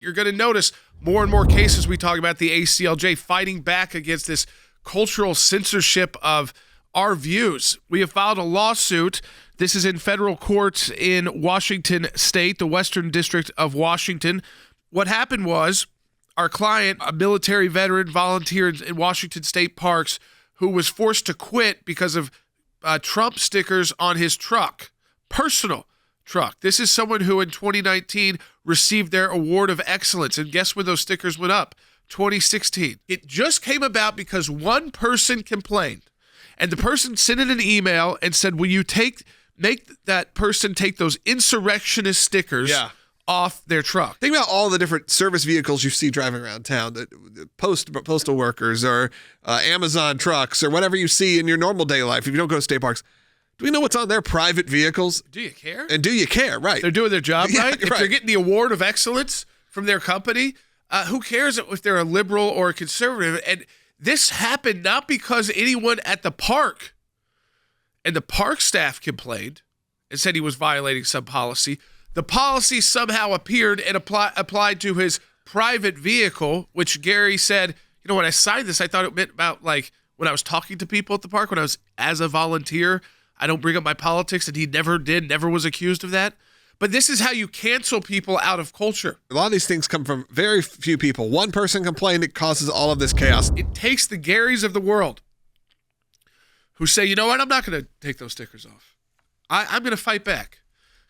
You're going to notice more and more cases we talk about the ACLJ fighting back against this cultural censorship of our views. We have filed a lawsuit. This is in federal courts in Washington State, the Western District of Washington. What happened was our client, a military veteran, volunteered in Washington State parks who was forced to quit because of Trump stickers on his truck, personal truck. This is someone who in 2019 received their award of excellence. And guess when those stickers went up? 2016. It just came about because one person complained. And the person sent in an email and said, will you make that person take those insurrectionist stickers off their truck? Think about all the different service vehicles you see driving around town, the postal workers or Amazon trucks or whatever you see in your normal day life if you don't go to state parks. Do we know what's on their private vehicles? Do you care? And do you care? Right. They're doing their job, Yeah, right? If they're getting the award of excellence from their company, who cares if they're a liberal or a conservative? And this happened not because anyone at the park and the park staff complained and said he was violating some policy. The policy somehow appeared and applied to his private vehicle, which Gary said, you know, when I signed this, I thought it meant about like when I was talking to people at the park, when I was as a volunteer, I don't bring up my politics, and he never was accused of that. But this is how you cancel people out of culture. A lot of these things come from very few people. One person complained, it causes all of this chaos. It takes the Garys of the world who say, you know what, I'm not going to take those stickers off. I'm going to fight back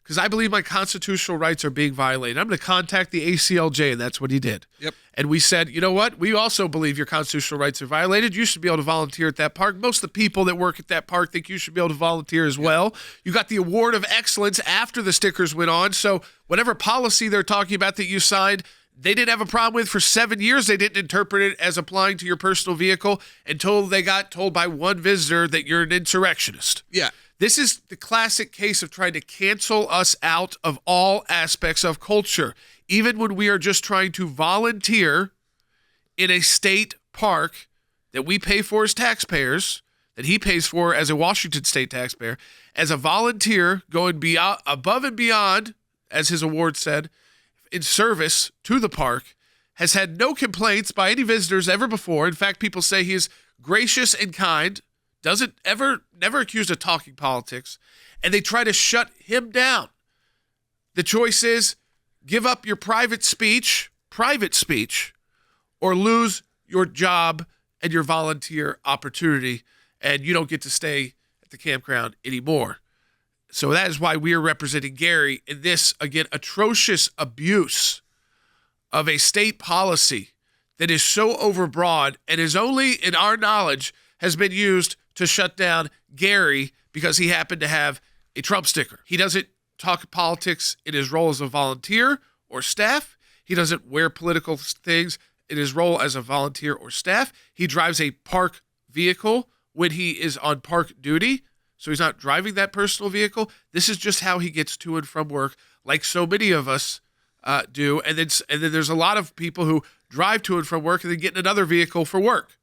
because I believe my constitutional rights are being violated. I'm going to contact the ACLJ, and that's what he did. Yep. And we said, you know what, we also believe your constitutional rights are violated. You should be able to volunteer at that park. Most of the people that work at that park think you should be able to volunteer as well. You got the award of excellence after the stickers went on. So whatever policy they're talking about that you signed, they didn't have a problem with for 7 years. They didn't interpret it as applying to your personal vehicle until they got told by one visitor that you're an insurrectionist. Yeah. This is the classic case of trying to cancel us out of all aspects of culture, even when we are just trying to volunteer in a state park that we pay for as taxpayers, that he pays for as a Washington State taxpayer, as a volunteer going above and beyond, as his award said, in service to the park, has had no complaints by any visitors ever before. In fact, people say he is gracious and kind, never accused of talking politics, and they try to shut him down. The choice is give up your private speech, or lose your job and your volunteer opportunity, and you don't get to stay at the campground anymore. So that is why we are representing Gary in this, again, atrocious abuse of a state policy that is so overbroad and is only, in our knowledge, has been used to shut down Gary because he happened to have a Trump sticker. He doesn't talk politics in his role as a volunteer or staff. He doesn't wear political things in his role as a volunteer or staff. He drives a park vehicle when he is on park duty, so he's not driving that personal vehicle. This is just how he gets to and from work, like so many of us do. And then there's a lot of people who drive to and from work and then get in another vehicle for work.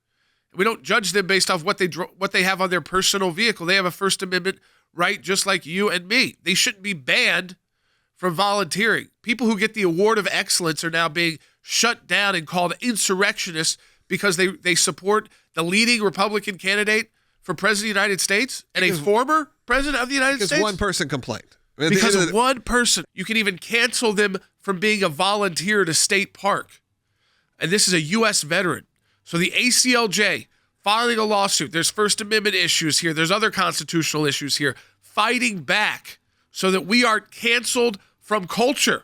We don't judge them based off what they have on their personal vehicle. They have a First Amendment right just like you and me. They shouldn't be banned from volunteering. People who get the award of excellence are now being shut down and called insurrectionists because they support the leading Republican candidate for president of the United States and a former president of the United States. Because one person complained. Because of one person. You can even cancel them from being a volunteer at a state park. And this is a U.S. veteran. So the ACLJ filing a lawsuit, there's First Amendment issues here, there's other constitutional issues here, fighting back so that we are canceled from culture.